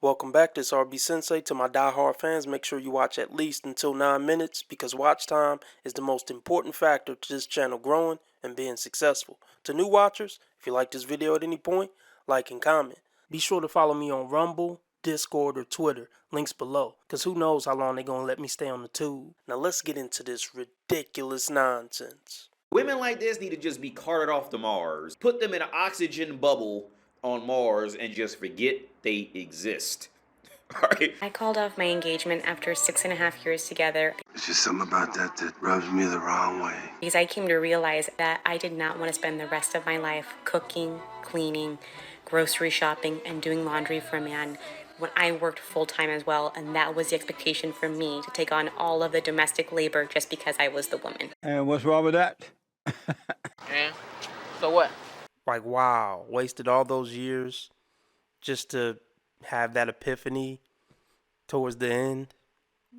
Welcome back, this RB Sensei. To my die-hard fans, make sure you watch at least until 9 minutes because watch time is the most important factor to this channel growing and being successful. To new watchers, if you like this video at any point, like and comment. Be sure to follow me on Rumble, Discord, or Twitter, links below, because who knows how long they're going to let me stay on the tube. Now let's get into this ridiculous nonsense. Women like this need to just be carted off to Mars. Put them in an oxygen bubble on Mars and just forget they exist. All right. I called off my engagement after 6.5 years together. There's just something about that rubs me the wrong way. Because I came to realize that I did not want to spend the rest of my life cooking, cleaning, grocery shopping, and doing laundry for a man when I worked full-time as well, and that was the expectation for me to take on all of the domestic labor just because I was the woman. And what's wrong with that? And so what? Like, wow, wasted all those years just to have that epiphany towards the end.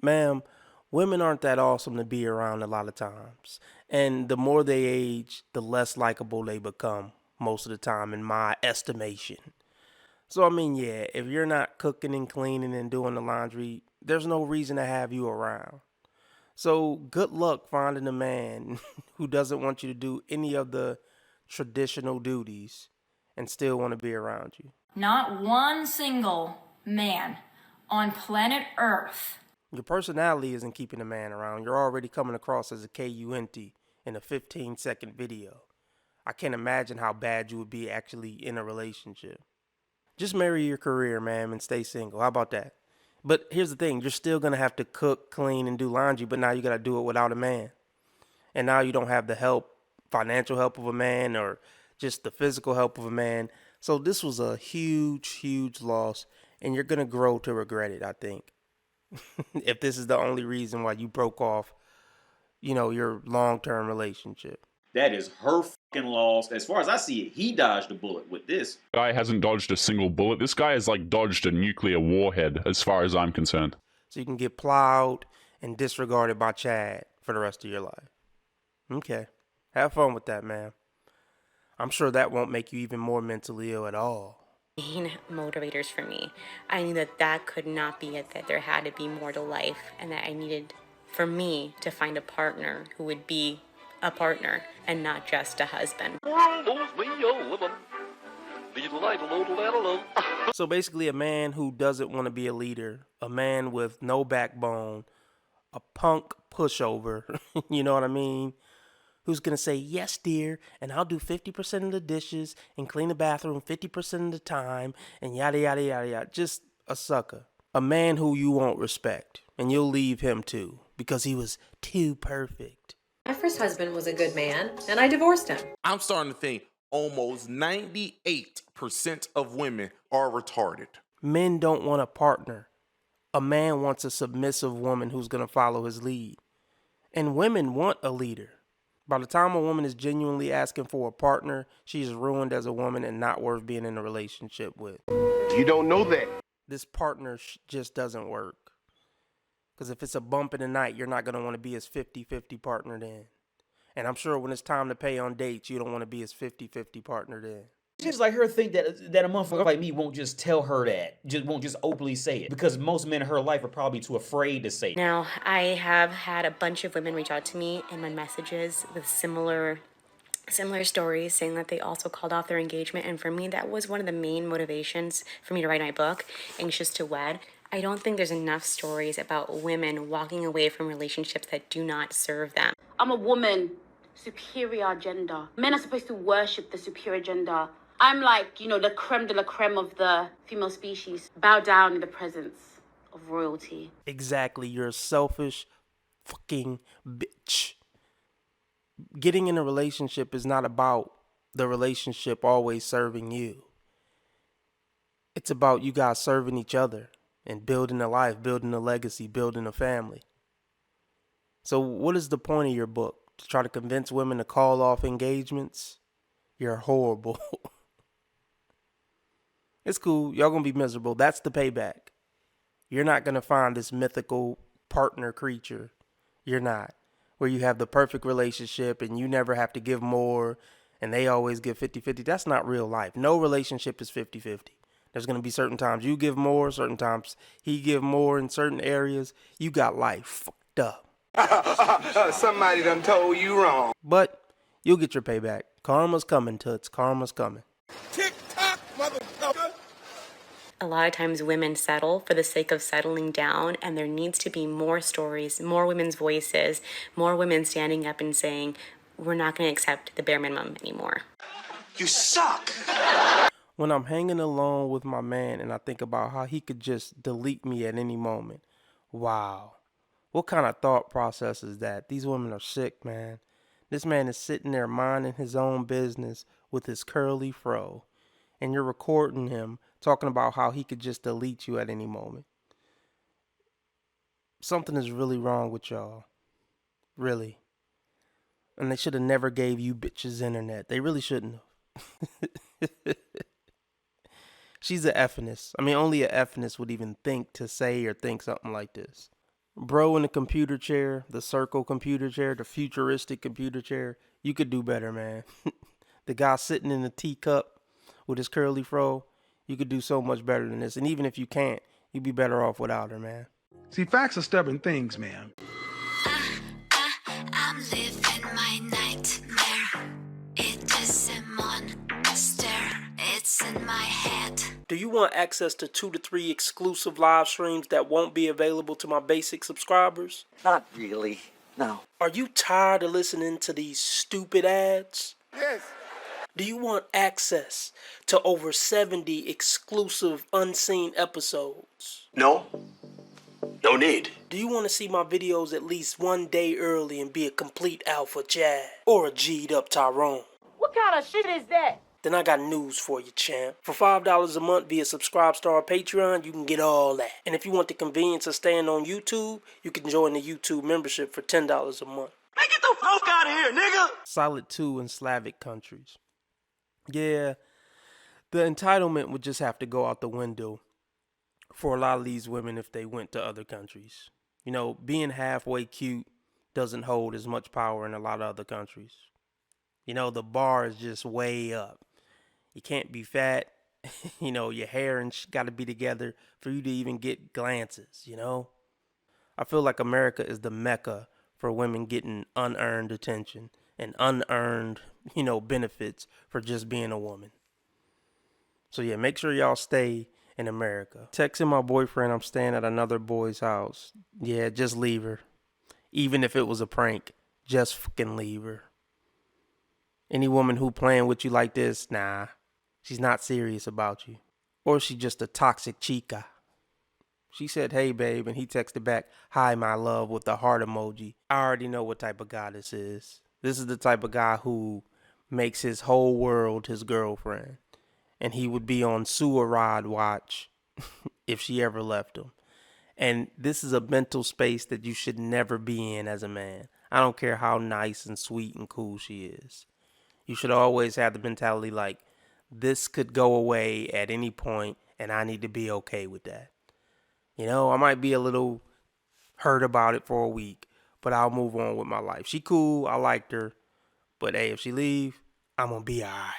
Ma'am, women aren't that awesome to be around a lot of times. And the more they age, the less likable they become most of the time, in my estimation. So, I mean, yeah, if you're not cooking and cleaning and doing the laundry, there's no reason to have you around. So, good luck finding a man who doesn't want you to do any of the traditional duties and still want to be around you. Not one single man on planet Earth. Your personality isn't keeping a man around. You're already coming across as a KUNT in a 15-second video. I can't imagine how bad you would be actually in a relationship. Just marry your career, man, and stay single. How about that? But here's the thing. You're still going to have to cook, clean, and do laundry, but now you got to do it without a man. And now you don't have the help, financial help of a man, or just the physical help of a man. So this was a huge, huge loss, and you're going to grow to regret it, I think. If this is the only reason why you broke off, your long-term relationship. That is her fucking loss. As far as I see it, he dodged a bullet with this. Guy hasn't dodged a single bullet. This guy has dodged a nuclear warhead as far as I'm concerned. So you can get plowed and disregarded by Chad for the rest of your life. Okay. Have fun with that, man. I'm sure that won't make you even more mentally ill at all. Main motivators for me. I knew that could not be it, that there had to be more to life, and that I needed for me to find a partner who would be a partner and not just a husband. So basically a man who doesn't want to be a leader, a man with no backbone, a punk pushover, you know what I mean? Who's going to say, yes, dear, and I'll do 50% of the dishes and clean the bathroom 50% of the time and yada, yada, yada, yada. Just a sucker. A man who you won't respect, and you'll leave him too because he was too perfect. My first husband was a good man, and I divorced him. I'm starting to think almost 98% of women are retarded. Men don't want a partner. A man wants a submissive woman who's going to follow his lead. And women want a leader. By the time a woman is genuinely asking for a partner, she's ruined as a woman and not worth being in a relationship with. You don't know that. This partner just doesn't work. Because if it's a bump in the night, you're not going to want to be his 50-50 partner then. And I'm sure when it's time to pay on dates, you don't want to be his 50-50 partner then. It's like her think that a motherfucker like me won't just tell her that. Won't just openly say it. Because most men in her life are probably too afraid to say it. Now, I have had a bunch of women reach out to me in my messages with similar stories, saying that they also called off their engagement. And for me, that was one of the main motivations for me to write my book, Anxious to Wed. I don't think there's enough stories about women walking away from relationships that do not serve them. I'm a woman, superior gender. Men are supposed to worship the superior gender. I'm like, the creme de la creme of the female species. Bow down in the presence of royalty. Exactly. You're a selfish fucking bitch. Getting in a relationship is not about the relationship always serving you. It's about you guys serving each other and building a life, building a legacy, building a family. So what is the point of your book? To try to convince women to call off engagements? You're horrible. It's cool. Y'all gonna be miserable. That's the payback. You're not gonna find this mythical partner creature. You're not. Where you have the perfect relationship and you never have to give more and they always give 50-50. That's not real life. No relationship is 50-50. There's going to be certain times you give more, certain times he give more in certain areas. You got life fucked up. Somebody done told you wrong. But you'll get your payback. Karma's coming, Toots. Karma's coming. Tick-tock, motherfucker. A lot of times women settle for the sake of settling down, and there needs to be more stories, more women's voices, more women standing up and saying, we're not going to accept the bare minimum anymore. You suck. When I'm hanging alone with my man and I think about how he could just delete me at any moment. Wow. What kind of thought process is that? These women are sick, man. This man is sitting there minding his own business with his curly fro. And you're recording him talking about how he could just delete you at any moment. Something is really wrong with y'all. Really. And they should have never gave you bitches internet. They really shouldn't have. She's a effiness. I mean, only a effiness would even think to say or think something like this. Bro in the computer chair, the circle computer chair, the futuristic computer chair, you could do better, man. The guy sitting in the teacup with his curly fro, you could do so much better than this. And even if you can't, you'd be better off without her, man. See, facts are stubborn things, man. I'm living my nightmare. It is a monster. It's in my head. Do you want access to 2 to 3 exclusive live streams that won't be available to my basic subscribers? Not really, no. Are you tired of listening to these stupid ads? Yes. Do you want access to over 70 exclusive unseen episodes? No. No need. Do you want to see my videos at least one day early and be a complete alpha Chad? Or a G'd up Tyrone? What kind of shit is that? Then I got news for you, champ. For $5 a month via Subscribestar or Patreon, you can get all that. And if you want the convenience of staying on YouTube, you can join the YouTube membership for $10 a month. Man, get the fuck out of here, nigga! Solid 2 in Slavic countries. Yeah, the entitlement would just have to go out the window for a lot of these women if they went to other countries. You know, being halfway cute doesn't hold as much power in a lot of other countries. You know, the bar is just way up. You can't be fat. You know, your hair and got to be together for you to even get glances, you know? I feel like America is the mecca for women getting unearned attention and unearned, you know, benefits for just being a woman. So yeah, make sure y'all stay in America. Texting my boyfriend I'm staying at another boy's house. Yeah, just leave her. Even if it was a prank, just fucking leave her. Any woman who playing with you like this, nah, she's not serious about you. Or she's just a toxic chica. She said, hey, babe, and he texted back, hi, my love, with the heart emoji. I already know what type of guy this is. This is the type of guy who makes his whole world his girlfriend. And he would be on sewer rod watch if she ever left him. And this is a mental space that you should never be in as a man. I don't care how nice and sweet and cool she is. You should always have the mentality like, this could go away at any point and I need to be okay with that. You know, I might be a little hurt about it for a week, but I'll move on with my life. She cool, I liked her, but hey, if she leave, I'm gonna be alright.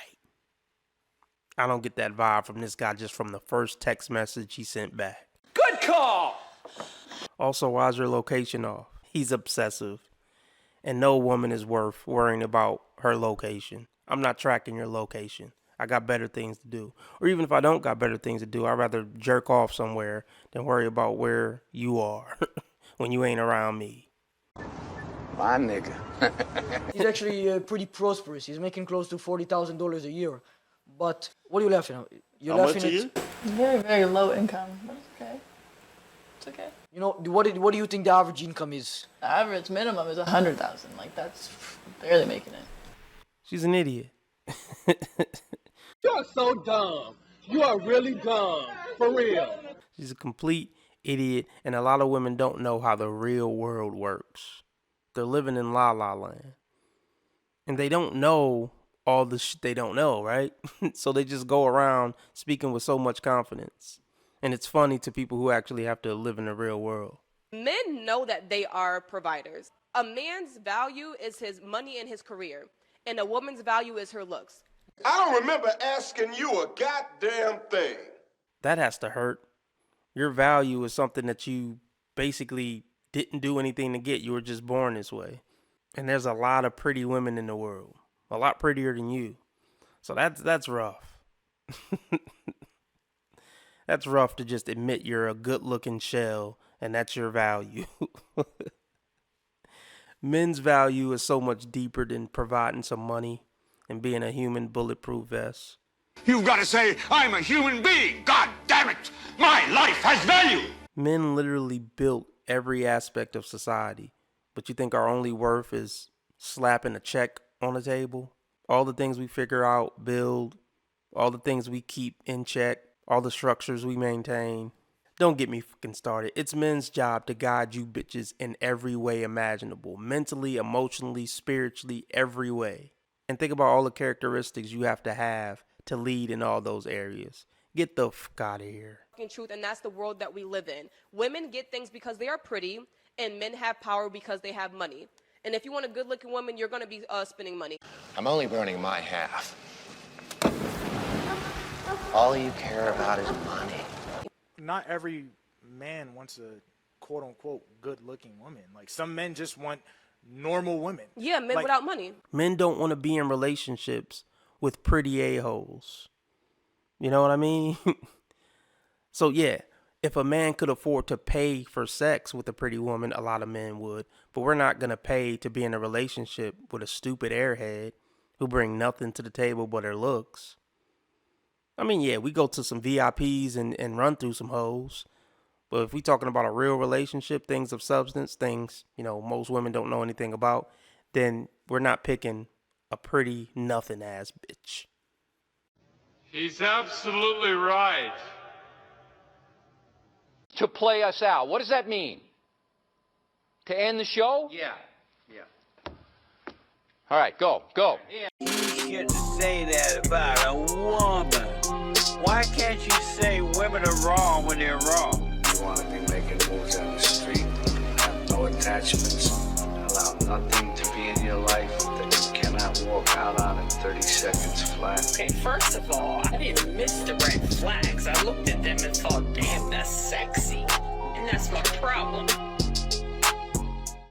I don't get that vibe from this guy just from the first text message he sent back. Good call! Also, why's your location off? He's obsessive. And no woman is worth worrying about her location. I'm not tracking your location. I got better things to do. Or even if I don't got better things to do, I'd rather jerk off somewhere than worry about where you are when you ain't around me. My nigga. He's actually pretty prosperous. He's making close to $40,000 a year. But what are you laughing at? You're How laughing much are at... you? Very, very low income. But it's okay. It's okay. You know, what do you think the average income is? The average minimum is 100,000. Like, that's barely making it. She's an idiot. You're so dumb. You are really dumb. For real. She's a complete idiot, and a lot of women don't know how the real world works. They're living in La La Land. And they don't know all the shit they don't know, right? So they just go around speaking with so much confidence. And it's funny to people who actually have to live in the real world. Men know that they are providers. A man's value is his money and his career, and a woman's value is her looks. I don't remember asking you a goddamn thing. That has to hurt. Your value is something that you basically didn't do anything to get. You were just born this way. And there's a lot of pretty women in the world, a lot prettier than you. So that's rough. That's rough to just admit you're a good-looking shell and that's your value. Men's value is so much deeper than providing some money and being a human bulletproof vest. You've got to say, I'm a human being. God damn it. My life has value. Men literally built every aspect of society. But you think our only worth is slapping a check on the table? All the things we figure out, build, all the things we keep in check, all the structures we maintain. Don't get me fucking started. It's men's job to guide you bitches in every way imaginable. Mentally, emotionally, spiritually, every way. And think about all the characteristics you have to lead in all those areas. Get the fuck out of here. Truth, and that's the world that we live in. Women get things because they are pretty, and men have power because they have money. And if you want a good-looking woman, you're going to be spending money. I'm only burning my half. All you care about is money. Not every man wants a quote-unquote good-looking woman. Like, some men just want normal women. Yeah, men like, without money. Men don't want to be in relationships with pretty a-holes. You know what I mean? So yeah, if a man could afford to pay for sex with a pretty woman, a lot of men would. But we're not going to pay to be in a relationship with a stupid airhead who bring nothing to the table but her looks. I mean, yeah, we go to some VIPs and run through some hoes. But if we talking about a real relationship, things of substance, things, most women don't know anything about, then we're not picking a pretty nothing ass bitch. He's absolutely right. To play us out. What does that mean? To end the show? Yeah. All right, go. You shouldn't say that about a woman. Why can't you say women are wrong when they're wrong? You want to be making moves on the street, have no attachments, allow nothing to be in your life that you cannot walk out on in 30 seconds flat. Okay, first of all, I didn't miss the red flags. I looked at them and thought, damn, that's sexy. And that's my problem.